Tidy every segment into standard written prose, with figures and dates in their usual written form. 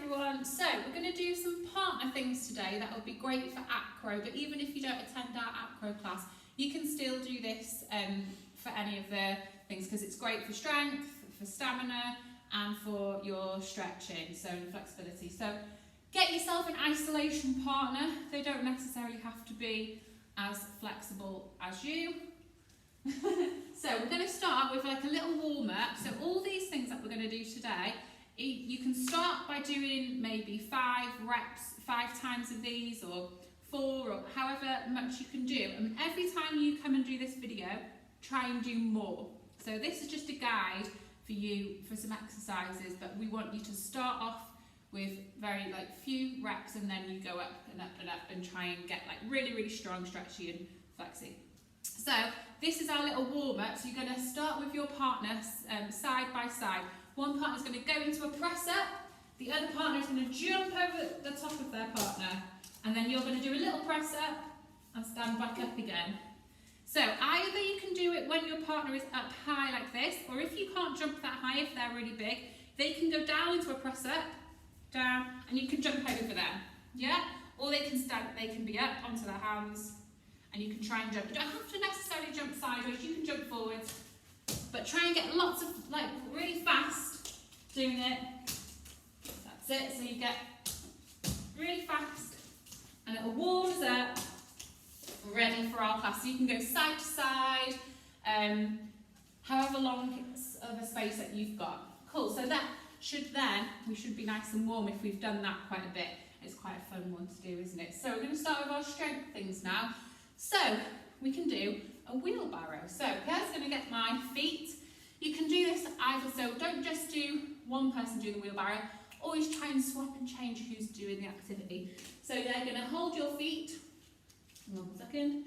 everyone. So we're going to do some partner things today that will be great for acro, but even if you don't attend our acro class, you can still do this for any of the things because it's great for strength, for stamina and for your stretching, so flexibility. So get yourself an isolation partner. They don't necessarily have to be as flexible as you. So we're going to start with like a little warm-up. So all these things that we're going to do today, you can start by doing maybe 5 reps, 5 times of these, or 4, or however much you can do. And every time you come and do this video, try and do more. So this is just a guide for you for some exercises, but we want you to start off with very few reps, and then you go up and up and up and try and get really, really strong, stretchy and flexy. So this is our little warm-up. So you're going to start with your partner side by side. One partner is going to go into a press up, the other partner is going to jump over the top of their partner, and then you're going to do a little press up and stand back up again. So either you can do it when your partner is up high like this, or if you can't jump that high, if they're really big, they can go down into a press up, down, and you can jump over them. Yeah? Or they can stand, they can be up onto their hands, and you can try and jump. You don't have to necessarily jump sideways, you can jump forwards, but try and get lots of, really fast doing it. That's it, so you get really fast, and it warms up, ready for our class. So you can go side to side, however long of a space that you've got. Cool, so that we should be nice and warm if we've done that quite a bit. It's quite a fun one to do, isn't it? So we're going to start with our strength things now. So we can do a wheelbarrow. So Pierre's going to get my feet. You can do this either, so don't just do one person do the wheelbarrow, always try and swap and change who's doing the activity. So they're going to hold your feet, 1 second,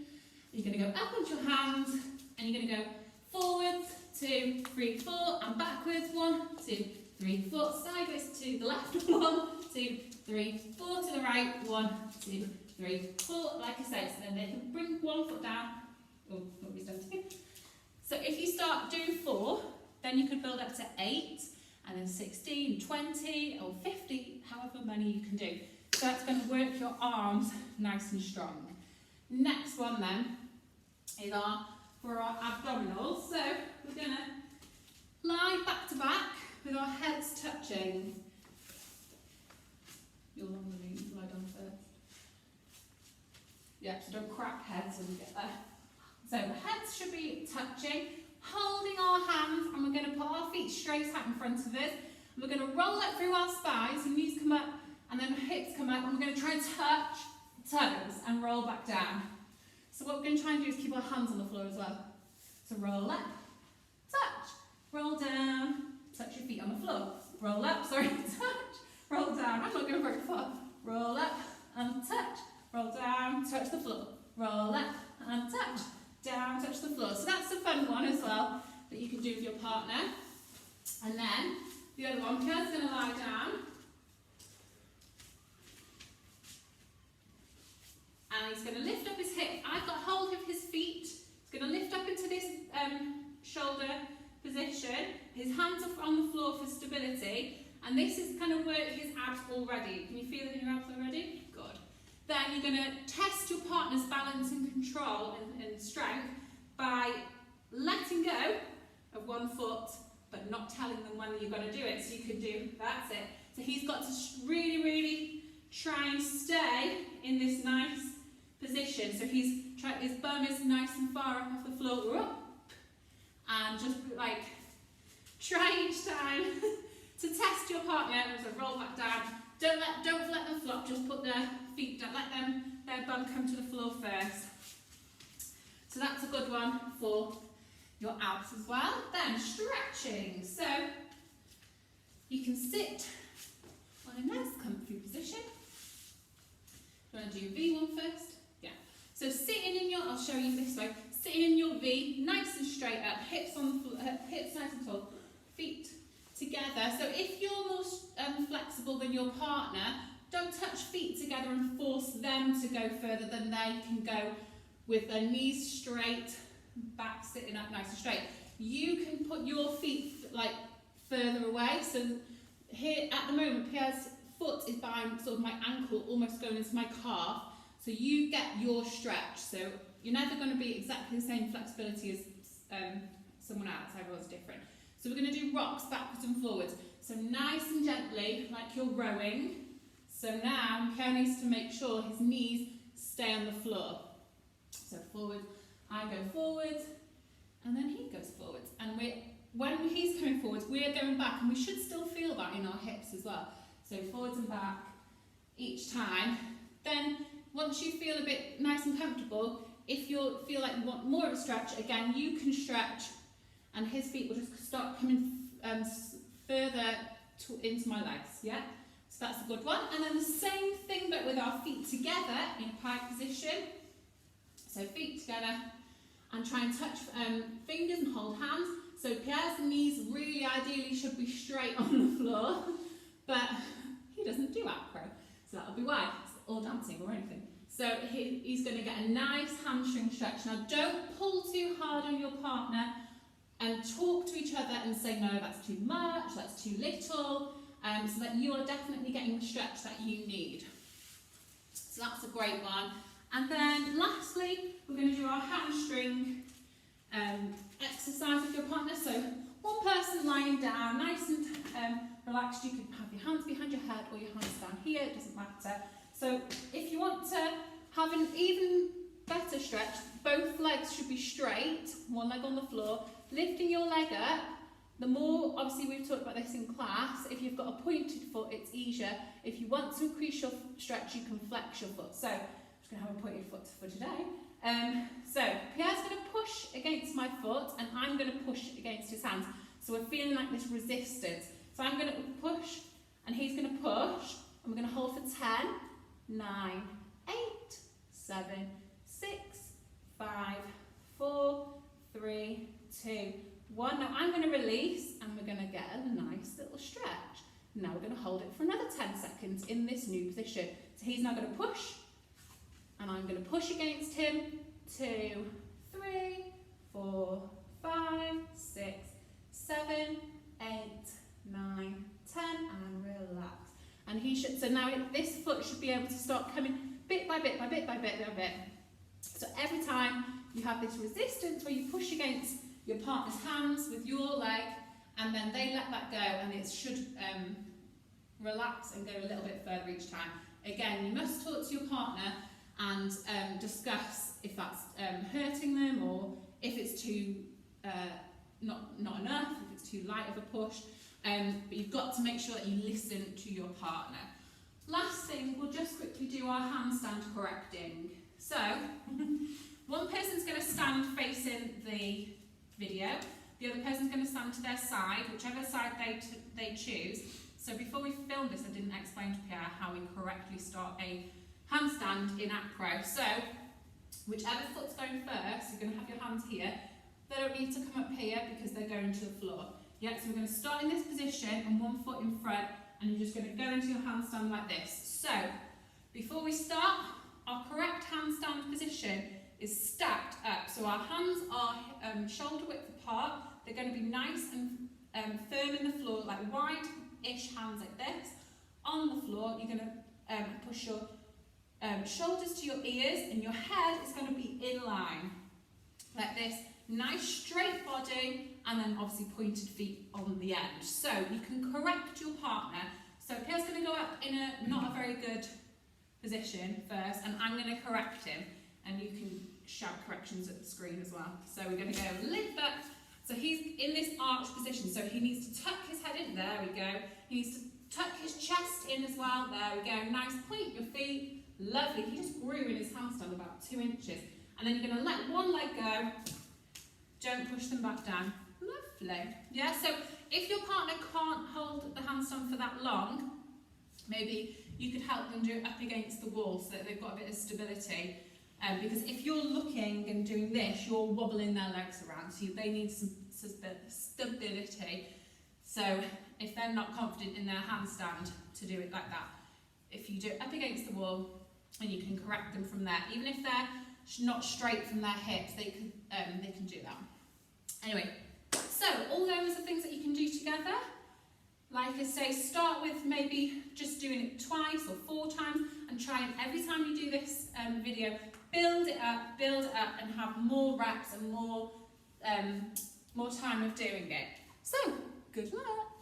you're going to go up onto your hands, and you're going to go forwards, 2, 3, 4, and backwards, 1, 2, 3, 4, sideways to the left, 1, 2, 3, 4 to the right, 1, 2, 3, 4, like I said, so then they can bring 1 foot down, oh, what we've done too. So if you start doing 4, then you could build up to 8, and then 16, 20, or 50, however many you can do. So that's going to work your arms nice and strong. Next one then is for our abdominals. So we're going to lie back to back with our heads touching. You'll normally lie down first. Yeah, so don't crack heads when you get there. So the heads should be touching, holding our hands, and we're going to put our feet straight out in front of us. And we're going to roll up through our spines, so knees come up and then hips come up, and we're going to try and touch toes and roll back down. So what we're going to try and do is keep our hands on the floor as well. So roll up, touch, roll down, touch your feet on the floor. Roll up, sorry, touch, roll down. I'm not going very far. Roll up and touch, roll down, touch the floor. Roll up and touch, down, touch the floor. So that's a fun one as well that you can do with your partner. And then the other one, Pierre's going to lie down. And he's going to lift up his hip. I've got hold of his feet. He's going to lift up into this shoulder position. His hands are on the floor for stability. And this is going to work his abs already. Can you feel it in your abs already? Good. Then you're going to test your partner's balance and control and strength by letting go of 1 foot, but not telling them when you're going to do it. So you can do, that's it. So he's got to really, really try and stay in this nice position. So his bum is nice and far up off the floor. Up, and just try each time to test your partner. So roll back down. Don't let them flop. Just put their feet down. Let their bum come to the floor first. So that's a good one for your abs as well. Then stretching. So you can sit on a nice comfy position. Do you want to do V1 first? Yeah. So sitting in your, I'll show you this way. Sitting in your V, nice and straight up, hips on the floor, hips nice and tall, feet together. So if you're more flexible than your partner, don't touch feet together and force them to go further than they can go with their knees straight, back sitting up nice and straight. You can put your feet further away. So here at the moment, Pierre's foot is by sort of my ankle, almost going into my calf. So you get your stretch. So you're never going to be exactly the same flexibility as someone else. Everyone's different. So we're going to do rocks backwards and forwards. So nice and gently, like you're rowing. So now Pierre needs to make sure his knees stay on the floor. So forward, I go forward, and then he goes forward. And when he's coming forward, we're going back, and we should still feel that in our hips as well. So forwards and back each time. Then once you feel a bit nice and comfortable, if you feel like you want more of a stretch, again, you can stretch, and his feet will just start coming further into my legs, yeah? So that's a good one. And then the same thing, but with our feet together in pike position. So feet together, and try and touch fingers and hold hands. So Pierre's knees really ideally should be straight on the floor, but he doesn't do acro, so that'll be why, or dancing or anything. So he's going to get a nice hamstring stretch. Now don't pull too hard on your partner, and talk to each other and say, no, that's too much, that's too little, so that you are definitely getting the stretch that you need. So that's a great one. And then lastly, we're going to do our hamstring exercise with your partner. So one person lying down, nice and relaxed. You can have your hands behind your head or your hands down here, it doesn't matter. So if you want to have an even better stretch, both legs should be straight, one leg on the floor, lifting your leg up. The more, obviously we've talked about this in class, if you've got a pointed foot, it's easier. If you want to increase your stretch, you can flex your foot. So I'm just going to have a pointed foot for today. So Pierre's going to push against my foot, and I'm going to push against his hands. So we're feeling like this resistance. So I'm going to push, and he's going to push, and we're going to hold for 10, 9, 8, 7, 6, 5, 4, 3, 2, 1. Now I'm going to release, and we're going to get a nice little stretch. Now we're going to hold it for another 10 seconds in this new position. So he's now going to push, and I'm going to push against him. 2, 3, 4, 5, 6, 7, 8, 9, 10, and relax. And he should, so now this foot should be able to start coming bit by bit by bit by bit by bit. So every time you have this resistance where you push against your partner's hands with your leg, and then they let that go, and it should relax and go a little bit further each time. Again, you must talk to your partner and discuss if that's hurting them, or if it's too not enough, if it's too light of a push. But you've got to make sure that you listen to your partner. Last thing, we'll just quickly do our handstand correcting. So, one person's going to stand facing the video, the other person's going to stand to their side, whichever side they choose. So before we filmed this, I didn't explain to Pierre how we correctly start a handstand in acro. So, whichever foot's going first, you're going to have your hands here. They don't need to come up here because they're going to the floor. Yeah, so we're going to start in this position and one foot in front, and you're just going to go into your handstand like this. So, before we start, our correct handstand position is stacked up. So our hands are shoulder width apart. They're going to be nice and firm in the floor, like wide-ish hands like this. On the floor, you're going to push your shoulders to your ears, and your head is going to be in line, like this. Nice straight body, and then obviously pointed feet on the end. So you can correct your partner. So Pierre's going to go up in a not a very good position first, and I'm going to correct him. And you can shout corrections at the screen as well. So we're going to go lift up. So he's in this arch position, so he needs to tuck his head in. There we go. He needs to tuck his chest in as well. There we go. Nice, point your feet. Lovely. He just grew in his handstand about 2 inches. And then you're going to let one leg go. Don't push them back down. Lovely. Yeah, so if your partner can't hold the handstand for that long, maybe you could help them do it up against the wall so that they've got a bit of stability. Because if you're looking and doing this, you're wobbling their legs around, so they need some stability. So if they're not confident in their handstand to do it like that, if you do it up against the wall, and you can correct them from there, even if they're not straight from their hips, they can do that. Anyway, so all those are things that you can do together. Like I say, start with maybe just doing it twice or 4 times and try and every time you do this video, build it up and have more reps and more time of doing it. So, good luck!